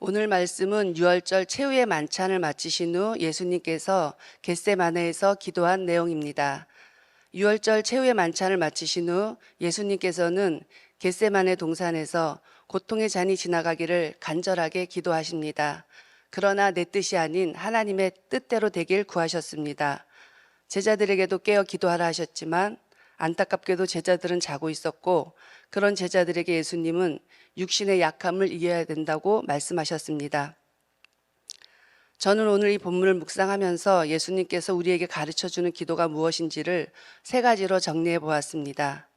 오늘 말씀은 유월절 최후의 만찬을 마치신 후 예수님께서 겟세마네에서 기도한 내용입니다. 유월절 최후의 만찬을 마치신 후 예수님께서는 겟세마네 동산에서 고통의 잔이 지나가기를 간절하게 기도하십니다. 그러나 내 뜻이 아닌 하나님의 뜻대로 되길 구하셨습니다. 제자들에게도 깨어 기도하라 하셨지만 안타깝게도 제자들은 자고 있었고, 그런 제자들에게 예수님은 육신의 약함을 이겨야 된다고 말씀하셨습니다. 저는 오늘 이 본문을 묵상하면서 예수님께서 우리에게 가르쳐주는 기도가 무엇인지를 세 가지로 정리해 보았습니다.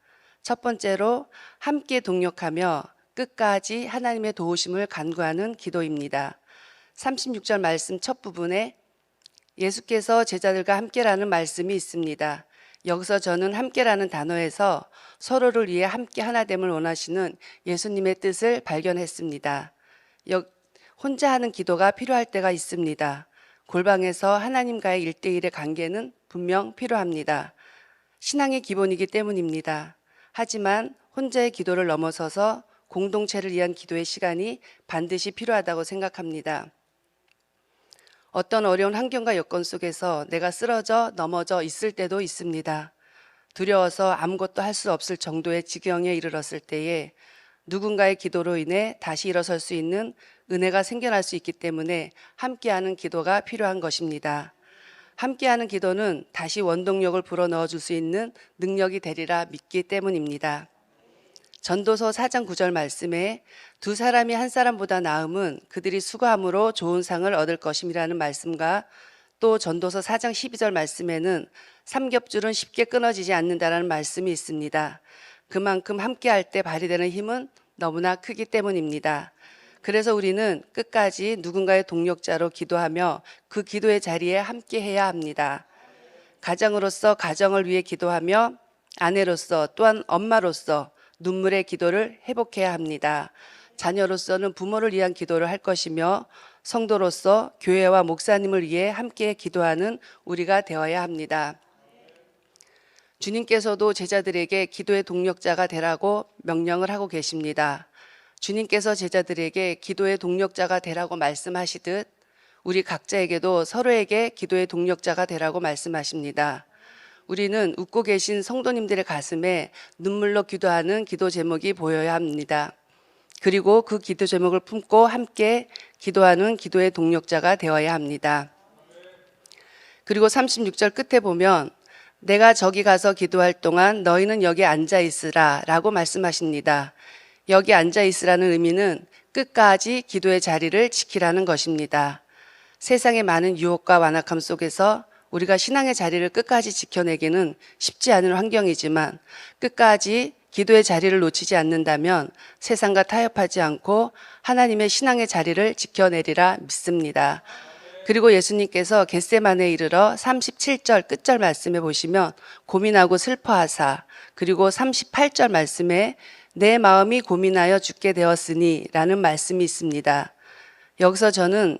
첫 번째로 함께 동력하며 끝까지 하나님의 도우심을 간구하는 기도입니다. 36절 말씀 첫 부분에 예수께서 제자들과 함께라는 말씀이 있습니다. 여기서 저는 함께라는 단어에서 서로를 위해 함께 하나됨을 원하시는 예수님의 뜻을 발견했습니다. 혼자 하는 기도가 필요할 때가 있습니다. 골방에서 하나님과의 1대1의 관계는 분명 필요합니다. 신앙의 기본이기 때문입니다. 하지만 혼자의 기도를 넘어서서 공동체를 위한 기도의 시간이 반드시 필요하다고 생각합니다. 어떤 어려운 환경과 여건 속에서 내가 쓰러져 넘어져 있을 때도 있습니다. 두려워서 아무것도 할 수 없을 정도의 지경에 이르렀을 때에 누군가의 기도로 인해 다시 일어설 수 있는 은혜가 생겨날 수 있기 때문에 함께하는 기도가 필요한 것입니다. 함께하는 기도는 다시 원동력을 불어넣어 줄 수 있는 능력이 되리라 믿기 때문입니다. 전도서 4장 9절 말씀에 두 사람이 한 사람보다 나음은 그들이 수고함으로 좋은 상을 얻을 것임이라는 말씀과 또 전도서 4장 12절 말씀에는 삼겹줄은 쉽게 끊어지지 않는다라는 말씀이 있습니다. 그만큼 함께할 때 발휘되는 힘은 너무나 크기 때문입니다. 그래서 우리는 끝까지 누군가의 동력자로 기도하며 그 기도의 자리에 함께해야 합니다. 가장으로서 가정을 위해 기도하며 아내로서 또한 엄마로서 눈물의 기도를 회복해야 합니다. 자녀로서는 부모를 위한 기도를 할 것이며 성도로서 교회와 목사님을 위해 함께 기도하는 우리가 되어야 합니다. 주님께서도 제자들에게 기도의 동력자가 되라고 명령을 하고 계십니다. 주님께서 제자들에게 기도의 동력자가 되라고 말씀하시듯 우리 각자에게도 서로에게 기도의 동력자가 되라고 말씀하십니다. 우리는 웃고 계신 성도님들의 가슴에 눈물로 기도하는 기도 제목이 보여야 합니다. 그리고 그 기도 제목을 품고 함께 기도하는 기도의 동력자가 되어야 합니다. 그리고 36절 끝에 보면 내가 저기 가서 기도할 동안 너희는 여기 앉아 있으라 라고 말씀하십니다. 여기 앉아 있으라는 의미는 끝까지 기도의 자리를 지키라는 것입니다. 세상의 많은 유혹과 완악함 속에서 우리가 신앙의 자리를 끝까지 지켜내기는 쉽지 않은 환경이지만 끝까지 기도의 자리를 놓치지 않는다면 세상과 타협하지 않고 하나님의 신앙의 자리를 지켜내리라 믿습니다. 그리고 예수님께서 겟세마네에 이르러 37절 끝절 말씀에 보시면 고민하고 슬퍼하사, 그리고 38절 말씀에 내 마음이 고민하여 죽게 되었으니 라는 말씀이 있습니다. 여기서 저는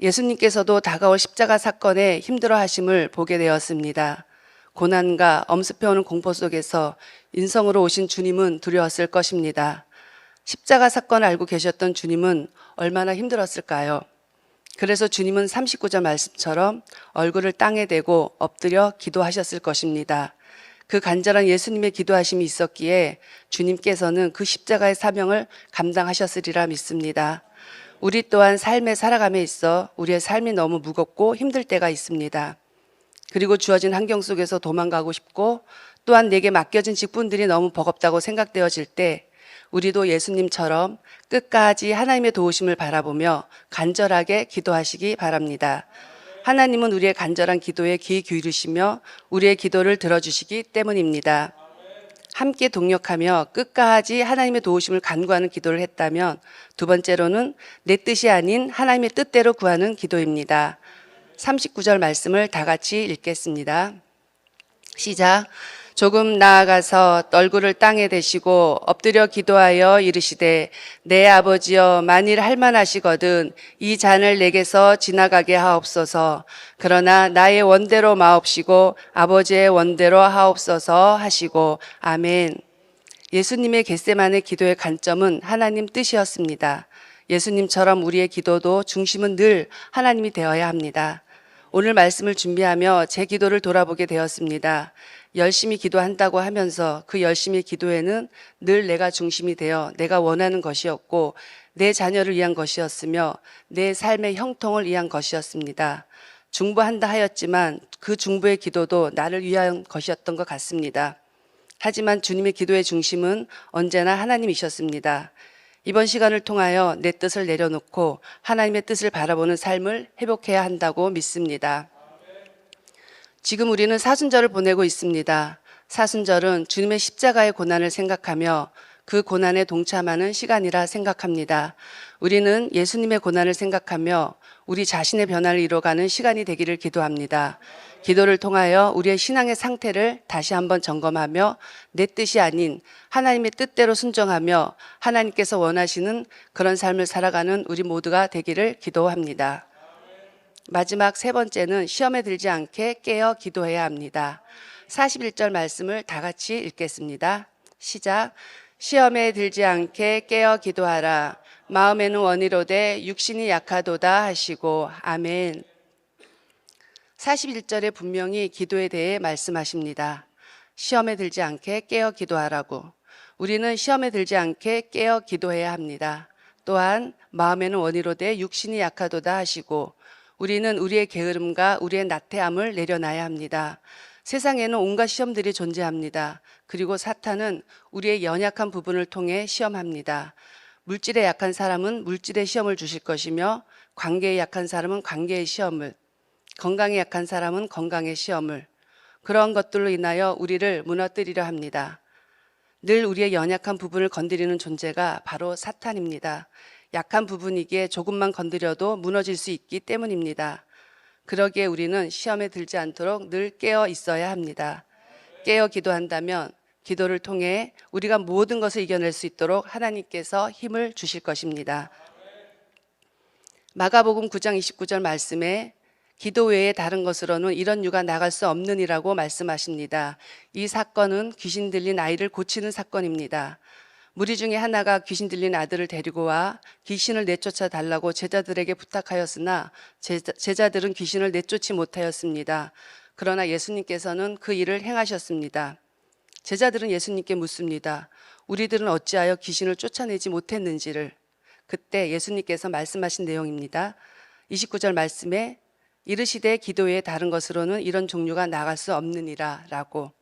예수님께서도 다가올 십자가 사건에 힘들어하심을 보게 되었습니다. 고난과 엄습해오는 공포 속에서 인성으로 오신 주님은 두려웠을 것입니다. 십자가 사건을 알고 계셨던 주님은 얼마나 힘들었을까요? 그래서 주님은 39절 말씀처럼 얼굴을 땅에 대고 엎드려 기도하셨을 것입니다. 그 간절한 예수님의 기도하심이 있었기에 주님께서는 그 십자가의 사명을 감당하셨으리라 믿습니다. 우리 또한 삶의 살아감에 있어 우리의 삶이 너무 무겁고 힘들 때가 있습니다. 그리고 주어진 환경 속에서 도망가고 싶고 또한 내게 맡겨진 직분들이 너무 버겁다고 생각되어질 때 우리도 예수님처럼 끝까지 하나님의 도우심을 바라보며 간절하게 기도하시기 바랍니다. 하나님은 우리의 간절한 기도에 귀 기울이시며 우리의 기도를 들어주시기 때문입니다. 함께 동력하며 끝까지 하나님의 도우심을 간구하는 기도를 했다면 두 번째로는 내 뜻이 아닌 하나님의 뜻대로 구하는 기도입니다. 39절 말씀을 다 같이 읽겠습니다. 시작. 조금 나아가서 얼굴을 땅에 대시고 엎드려 기도하여 이르시되 내 아버지여 만일 할만하시거든 이 잔을 내게서 지나가게 하옵소서. 그러나 나의 원대로 마옵시고 아버지의 원대로 하옵소서 하시고 아멘. 예수님의 겟세마네 기도의 관점은 하나님 뜻이었습니다. 예수님처럼 우리의 기도도 중심은 늘 하나님이 되어야 합니다. 오늘 말씀을 준비하며 제 기도를 돌아보게 되었습니다. 열심히 기도한다고 하면서 그 열심히 기도에는 늘 내가 중심이 되어 내가 원하는 것이었고 내 자녀를 위한 것이었으며 내 삶의 형통을 위한 것이었습니다. 중보한다 하였지만 그 중보의 기도도 나를 위한 것이었던 것 같습니다. 하지만 주님의 기도의 중심은 언제나 하나님이셨습니다. 이번 시간을 통하여 내 뜻을 내려놓고 하나님의 뜻을 바라보는 삶을 회복해야 한다고 믿습니다. 지금 우리는 사순절을 보내고 있습니다. 사순절은 주님의 십자가의 고난을 생각하며 그 고난에 동참하는 시간이라 생각합니다. 우리는 예수님의 고난을 생각하며 우리 자신의 변화를 이뤄가는 시간이 되기를 기도합니다. 기도를 통하여 우리의 신앙의 상태를 다시 한번 점검하며 내 뜻이 아닌 하나님의 뜻대로 순종하며 하나님께서 원하시는 그런 삶을 살아가는 우리 모두가 되기를 기도합니다. 마지막 세 번째는 시험에 들지 않게 깨어 기도해야 합니다. 41절 말씀을 다 같이 읽겠습니다. 시작. 시험에 들지 않게 깨어 기도하라. 마음에는 원이로되 육신이 약하도다 하시고. 아멘. 41절에 분명히 기도에 대해 말씀하십니다. 시험에 들지 않게 깨어 기도하라고. 우리는 시험에 들지 않게 깨어 기도해야 합니다. 또한 마음에는 원이로되 육신이 약하도다 하시고 우리는 우리의 게으름과 우리의 나태함을 내려놔야 합니다. 세상에는 온갖 시험들이 존재합니다. 그리고 사탄은 우리의 연약한 부분을 통해 시험합니다. 물질에 약한 사람은 물질의 시험을 주실 것이며 관계에 약한 사람은 관계의 시험을, 건강에 약한 사람은 건강의 시험을, 그런 것들로 인하여 우리를 무너뜨리려 합니다. 늘 우리의 연약한 부분을 건드리는 존재가 바로 사탄입니다. 약한 부분이기에 조금만 건드려도 무너질 수 있기 때문입니다. 그러기에 우리는 시험에 들지 않도록 늘 깨어 있어야 합니다. 깨어 기도한다면 기도를 통해 우리가 모든 것을 이겨낼 수 있도록 하나님께서 힘을 주실 것입니다. 마가복음 9장 29절 말씀에 기도 외에 다른 것으로는 이런 유가 나갈 수 없느니라고 말씀하십니다. 이 사건은 귀신 들린 아이를 고치는 사건입니다. 무리 중에 하나가 귀신 들린 아들을 데리고 와 귀신을 내쫓아 달라고 제자들에게 부탁하였으나 제자들은 귀신을 내쫓지 못하였습니다. 그러나 예수님께서는 그 일을 행하셨습니다. 제자들은 예수님께 묻습니다. 우리들은 어찌하여 귀신을 쫓아내지 못했는지를. 그때 예수님께서 말씀하신 내용입니다. 29절 말씀에 이르시되 기도 외에 다른 것으로는 이런 종류가 나갈 수 없느니라 라고.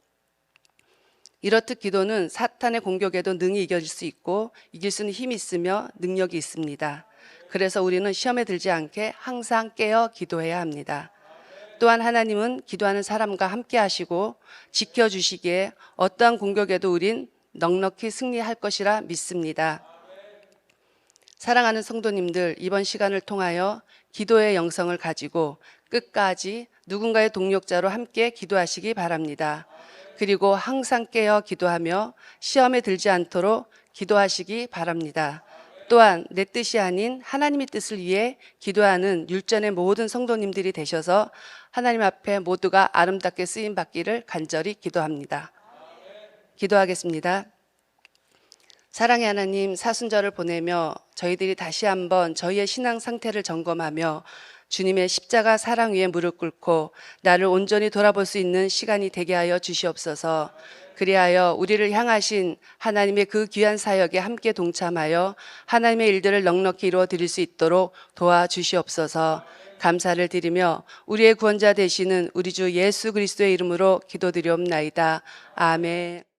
이렇듯 기도는 사탄의 공격에도 능히 이길 수 있고 이길 수는 힘이 있으며 능력이 있습니다. 그래서 우리는 시험에 들지 않게 항상 깨어 기도해야 합니다. 또한 하나님은 기도하는 사람과 함께 하시고 지켜주시기에 어떠한 공격에도 우린 넉넉히 승리할 것이라 믿습니다. 사랑하는 성도님들, 이번 시간을 통하여 기도의 영성을 가지고 끝까지 누군가의 동력자로 함께 기도하시기 바랍니다. 그리고 항상 깨어 기도하며 시험에 들지 않도록 기도하시기 바랍니다. 또한 내 뜻이 아닌 하나님의 뜻을 위해 기도하는 율전의 모든 성도님들이 되셔서 하나님 앞에 모두가 아름답게 쓰임 받기를 간절히 기도합니다. 기도하겠습니다. 사랑의 하나님, 사순절을 보내며 저희들이 다시 한번 저희의 신앙 상태를 점검하며 주님의 십자가 사랑 위에 무릎 꿇고 나를 온전히 돌아볼 수 있는 시간이 되게 하여 주시옵소서. 그리하여 우리를 향하신 하나님의 그 귀한 사역에 함께 동참하여 하나님의 일들을 넉넉히 이루어 드릴 수 있도록 도와주시옵소서. 감사를 드리며 우리의 구원자 되시는 우리 주 예수 그리스도의 이름으로 기도드리옵나이다. 아멘.